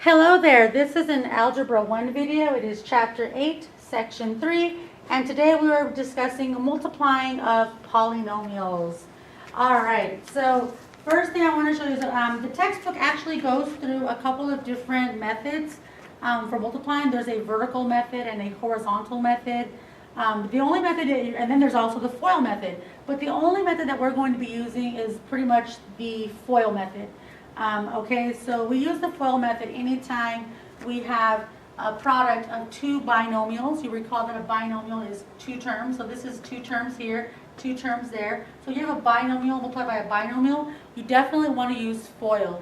Hello there, this is an Algebra 1 video. It is Chapter 8, Section 3, and today we are discussing multiplying of polynomials. Alright, so first thing I want to show you is the textbook actually goes through a couple of different methods for multiplying. There's a vertical method and a horizontal method. The only method, and then there's also the FOIL method, but the only method that we're going to be using is pretty much the FOIL method. Okay, so we use the FOIL method anytime we have a product of two binomials. You recall that a binomial is two terms, so this is two terms here, two terms there. So you have a binomial multiplied by a binomial, you definitely want to use FOIL.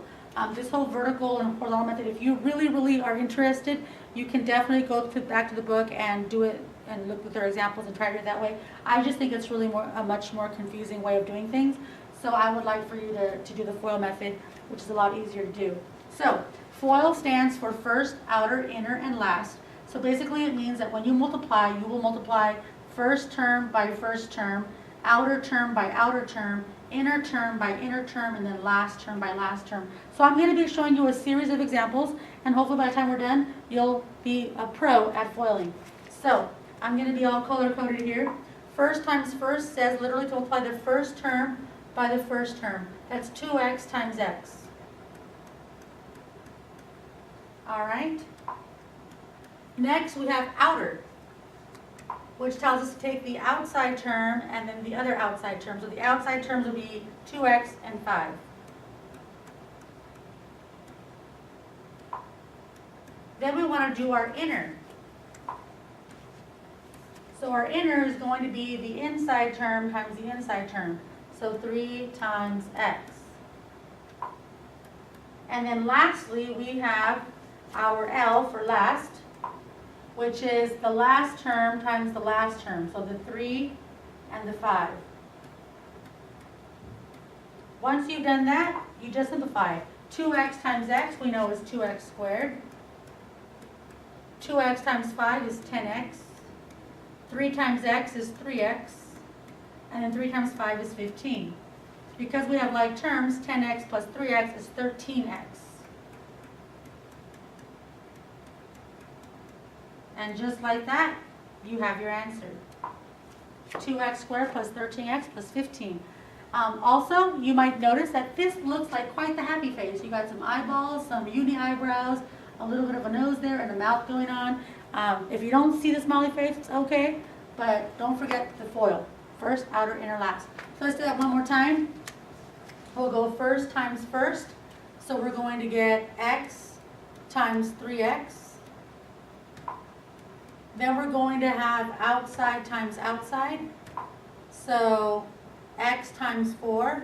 This whole vertical and horizontal method, if you really are interested, you can definitely go back to the book and do it and look at their examples and try to do it that way. I just think it's really a much more confusing way of doing things. So I would like for you to do the FOIL method, which is a lot easier to do. So FOIL stands for first, outer, inner, and last. So basically it means that when you multiply, you will multiply first term by first term, outer term by outer term, inner term by inner term, and then last term by last term. So I'm going to be showing you a series of examples, and hopefully by the time we're done, you'll be a pro at foiling. So I'm going to be all color-coded here. First times first says literally to multiply the first term by the first term. That's 2x times x. Alright. Next we have outer, which tells us to take the outside term and then the other outside term. So the outside terms will be 2x and 5. Then we want to do our inner. So our inner is going to be the inside term times the inside term. So 3 times x. And then lastly, we have our L for last, which is the last term times the last term. So the 3 and the 5. Once you've done that, you just simplify. 2x times x we know is 2x squared. 2x times 5 is 10x. 3 times x is 3x. And then 3 times 5 is 15. Because we have like terms, 10x plus 3x is 13x. And just like that, you have your answer. 2x squared plus 13x plus 15. Also, you might notice that this looks like quite the happy face. You got some eyeballs, some uni eyebrows, a little bit of a nose there, and a mouth going on. If you don't see the smiley face, it's okay, but don't forget the FOIL. First, outer, inner, last. So let's do that one more time. We'll go first times first. So we're going to get x times 3x. Then we're going to have outside times outside. So x times 4.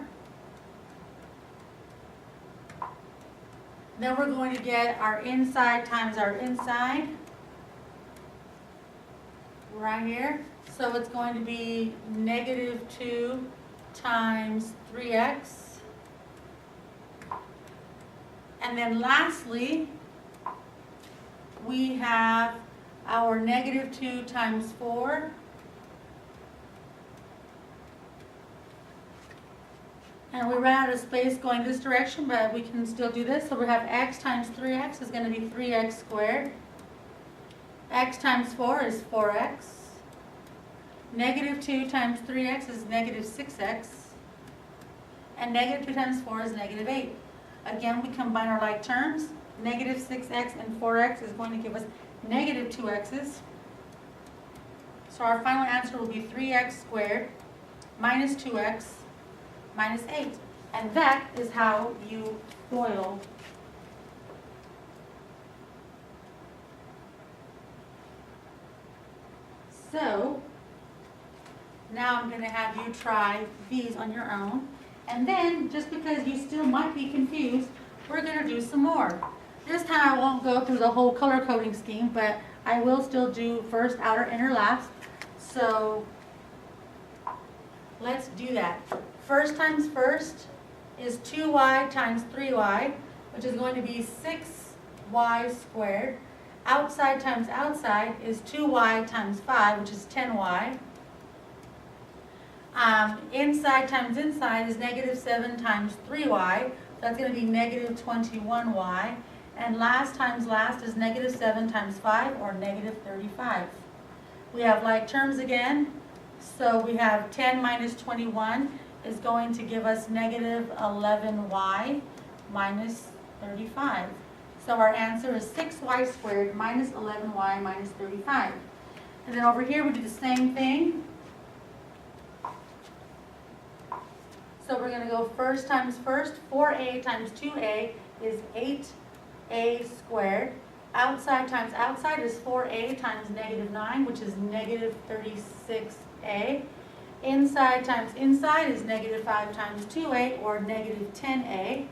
Then we're going to get our inside times our inside. Right here. So it's going to be negative 2 times 3x. And then lastly, we have our negative 2 times 4. And we ran out of space going this direction, but we can still do this. So we have x times 3x is going to be 3x squared. X times 4 is 4x. Negative 2 times 3x is negative 6x. And negative 2 times 4 is negative 8. Again, we combine our like terms. Negative 6x and 4x is going to give us negative 2x's. So our final answer will be 3x squared minus 2x minus 8. And that is how you FOIL. So now I'm going to have you try these on your own. And then, just because you still might be confused, we're going to do some more. This time I won't go through the whole color coding scheme, but I will still do first, outer, inner, last. So let's do that. First times first is 2y times 3y, which is going to be 6y squared. Outside times outside is 2y times 5, which is 10y. Inside times inside is negative 7 times 3y. So that's going to be negative 21y. And last times last is negative 7 times 5, or negative 35. We have like terms again. So we have 10 minus 21 is going to give us negative 11y minus 35. So our answer is 6y squared minus 11y minus 35. And then over here we do the same thing. So we're going to go first times first. 4a times 2a is 8a squared. Outside times outside is 4a times negative 9, which is negative 36a. Inside times inside is negative 5 times 2a, or negative 10a.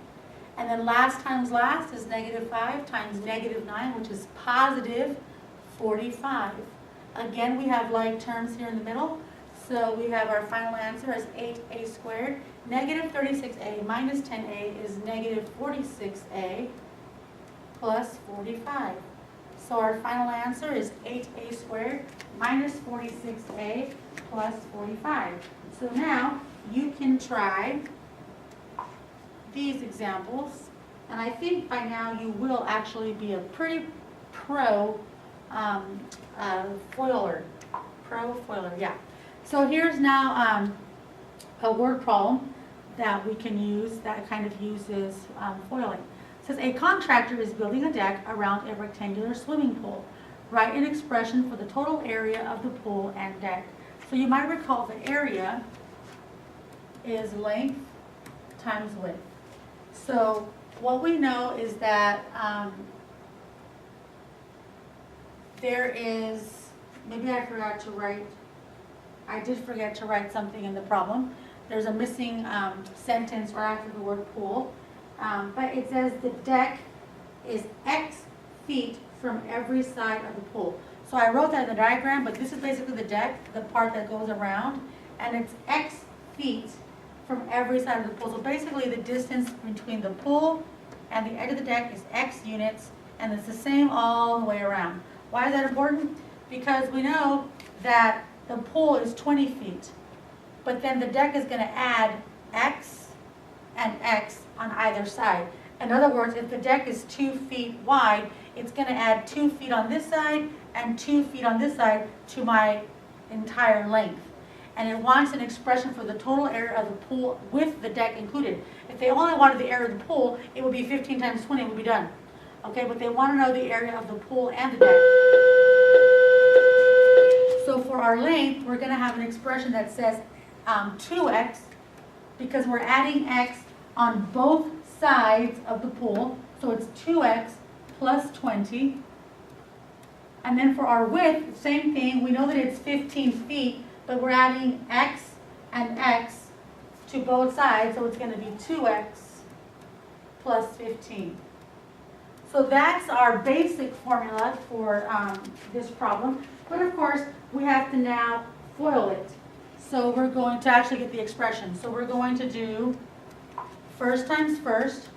And then last times last is negative 5 times negative 9, which is positive 45. Again, we have like terms here in the middle. So we have our final answer as 8a squared. Negative 36a minus 10a is negative 46a plus 45. So our final answer is 8a squared minus 46a plus 45. So now you can try these examples, and I think by now you will actually be a pretty pro foiler. Yeah. So here's now a word problem that we can use that kind of uses foiling. It says a contractor is building a deck around a rectangular swimming pool. Write an expression for the total area of the pool and deck. So you might recall the area is length times width. So what we know is that there is, maybe I forgot to write, I did forget to write something in the problem. There's a missing sentence right after the word pool. But it says the deck is X feet from every side of the pool. So I wrote that in the diagram, but this is basically the deck, the part that goes around, and it's X feet from every side of the pool. So basically the distance between the pool and the edge of the deck is X units, and it's the same all the way around. Why is that important? Because we know that the pool is 20 feet, but then the deck is going to add X and X on either side. In other words, if the deck is 2 feet wide, it's going to add 2 feet on this side and 2 feet on this side to my entire length. And it wants an expression for the total area of the pool with the deck included. If they only wanted the area of the pool, it would be 15 times 20, it would be done. Okay, but they want to know the area of the pool and the deck. So for our length, we're going to have an expression that says 2x, because we're adding x on both sides of the pool. So it's 2x plus 20. And then for our width, same thing. We know that it's 15 feet, but we're adding x and x to both sides. So it's going to be 2x plus 15. So that's our basic formula for this problem. But of course, we have to now FOIL it. So we're going to actually get the expression. So we're going to do first times first.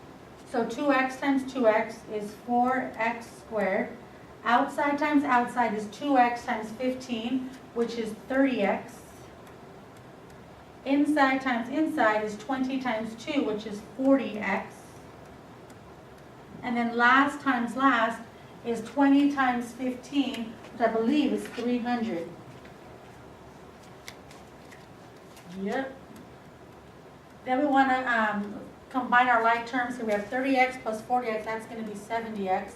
So 2x times 2x is 4x squared. Outside times outside is 2x times 15, which is 30x. Inside times inside is 20 times 2, which is 40x. And then last times last is 20 times 15, which I believe is 300. Yep. Then we want to combine our like terms. So we have 30x plus 40x, that's going to be 70x.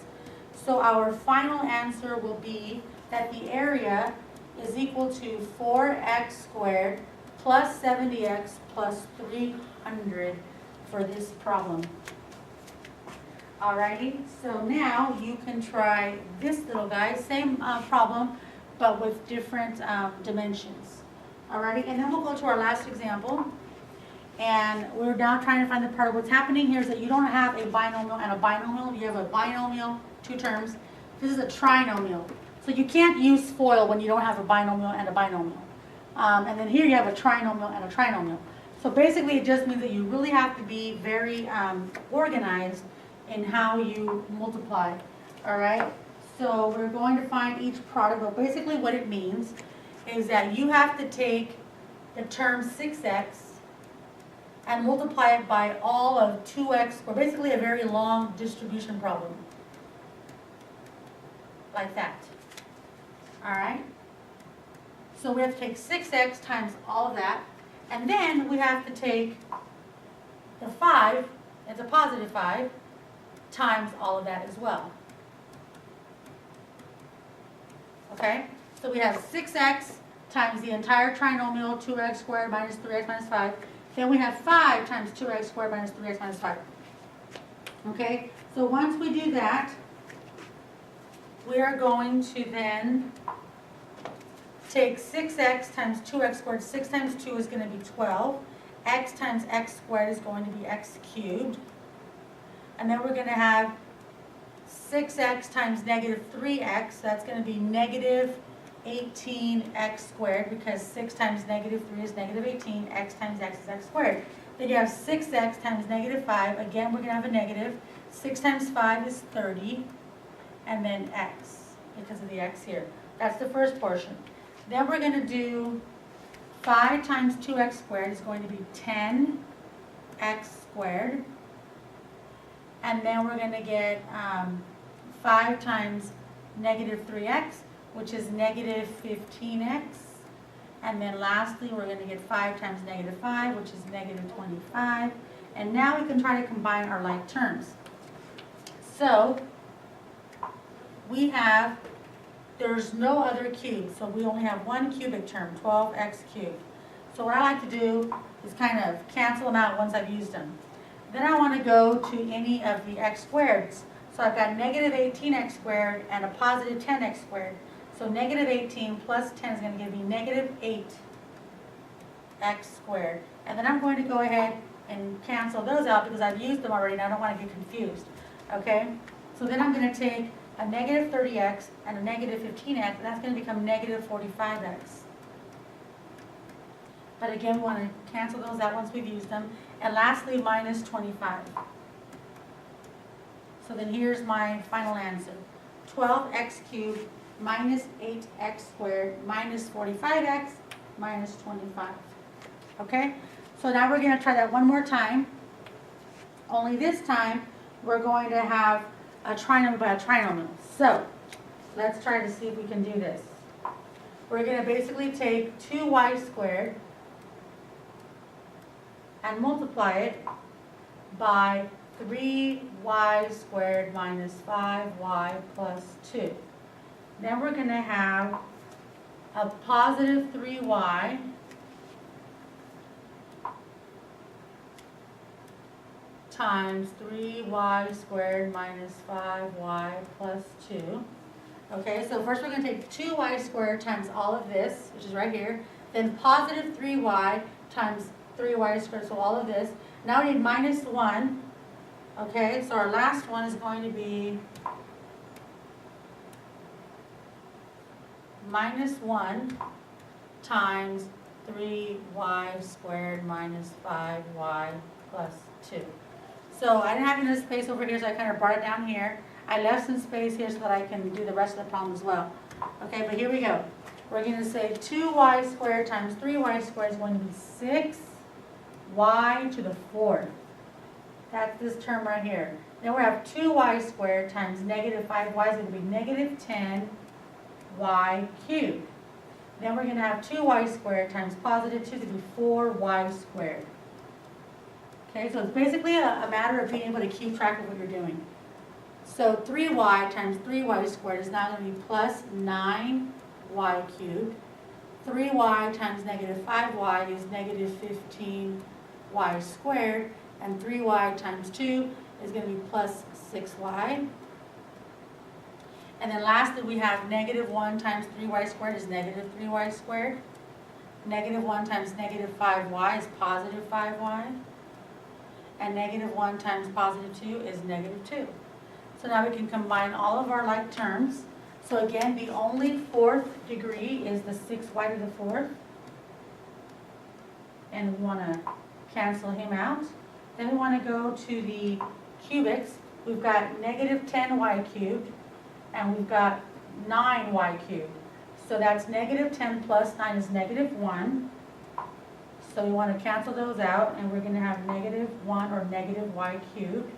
So our final answer will be that the area is equal to 4x squared plus 70x plus 300 for this problem. Alrighty, so now you can try this little guy, same problem, but with different dimensions. Alrighty, and then we'll go to our last example. And we're now trying to find the part of what's happening here is that you don't have a binomial and a binomial. You have a binomial, two terms. This is a trinomial. So you can't use FOIL when you don't have a binomial and a binomial. And then here you have a trinomial and a trinomial. So basically it just means that you really have to be very organized in how you multiply. Alright, so we're going to find each product, but basically what it means is that you have to take the term 6x and multiply it by all of 2x, or basically a very long distribution problem. like that. All right? So we have to take 6x times all of that, and then we have to take the 5, it's a positive 5, times all of that as well. Okay? So we have 6x times the entire trinomial, 2x squared minus 3x minus 5. Then we have 5 times 2x squared minus 3x minus 5. Okay? So once we do that, we are going to then take 6x times 2x squared. 6 times 2 is going to be 12. X times x squared is going to be x cubed. And then we're going to have 6x times negative 3x. That's going to be negative 18x squared, because 6 times negative 3 is negative 18. X times x is x squared. Then you have 6x times negative 5. Again, we're going to have a negative. 6 times 5 is 30. And then x, because of the x here. That's the first portion. Then we're going to do 5 times 2x squared is going to be 10x squared. And then we're going to get 5 times negative 3x, which is negative 15x. And then lastly, we're going to get 5 times negative 5, which is negative 25. And now we can try to combine our like terms. So we have, there's no other cube, so we only have one cubic term, 12x cubed. So what I like to do is kind of cancel them out once I've used them. Then I want to go to any of the x squareds. So I've got negative 18x squared and a positive 10x squared. So negative 18 plus 10 is going to give me negative 8x squared. And then I'm going to go ahead and cancel those out because I've used them already and I don't want to get confused. Okay? So then I'm going to take a negative 30x and a negative 15x, and that's going to become negative 45x. But again, we want to cancel those out once we've used them. And lastly, minus 25. So then here's my final answer. 12x cubed minus 8x squared minus 45x minus 25. Okay? So now we're going to try that one more time. Only this time, we're going to have a trinomial by a trinomial. So let's try to see if we can do this. We're going to basically take 2y squared and multiply it by 3y squared minus 5y plus 2. Then we're going to have a positive 3y times 3y squared minus 5y plus 2. Okay, so first we're going to take 2y squared times all of this, which is right here, then positive 3y times 3y squared, so all of this. Now we need minus 1. Okay, so our last one is going to be minus 1 times 3y squared minus 5y plus 2. So I didn't have enough space over here, so I kind of brought it down here. I left some space here so that I can do the rest of the problem as well. Okay, but here we go. We're going to say 2y squared times 3y squared is going to be 6y to the 4th. That's this term right here. Then we have 2y squared times negative 5y is going to be negative 10y cubed. Then we're going to have 2y squared times positive 2 is going to be 4y squared. Okay, so it's basically a matter of being able to keep track of what you're doing. So 3y times 3y squared is now going to be plus 9y cubed. 3y times negative 5y is negative 15y squared. And 3y times 2 is going to be plus 6y. And then lastly, we have negative 1 times 3y squared is negative 3y squared. Negative 1 times negative 5y is positive 5y. And negative 1 times positive 2 is negative 2. So now we can combine all of our like terms. So again, the only fourth degree is the 6y to the 4th. And we want to cancel him out. Then we want to go to the cubics. We've got negative 10y cubed, and we've got 9y cubed. So that's negative 10 plus 9 is negative 1. So we want to cancel those out, and we're going to have negative 1 or negative y cubed.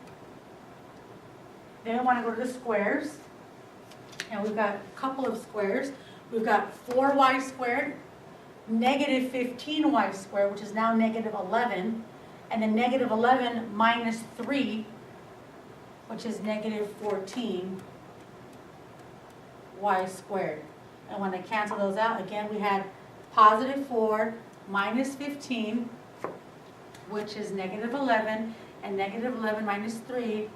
Then we want to go to the squares. And we've got a couple of squares. We've got 4y squared, negative 15y squared, which is now negative 11, and then negative 11 minus 3, which is negative 14y squared. And when I cancel those out, again, we had positive 4 minus 15, which is negative 11, and negative 11 minus 3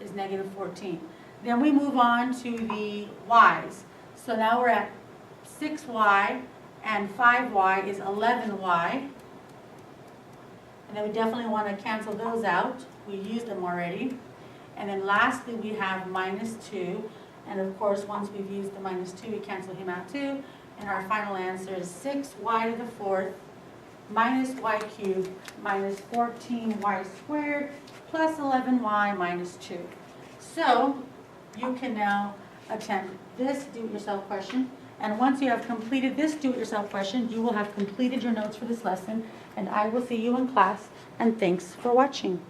is negative 14. Then we move on to the y's. So now we're at 6y and 5y is 11y. And then we definitely want to cancel those out. We used them already. And then lastly, we have minus 2. And of course, once we've used the minus 2, we cancel him out too. And our final answer is 6y to the 4th minus y cubed minus 14y squared plus 11y minus 2. So you can now attempt this do-it-yourself question. And once you have completed this do-it-yourself question, you will have completed your notes for this lesson. And I will see you in class. And thanks for watching.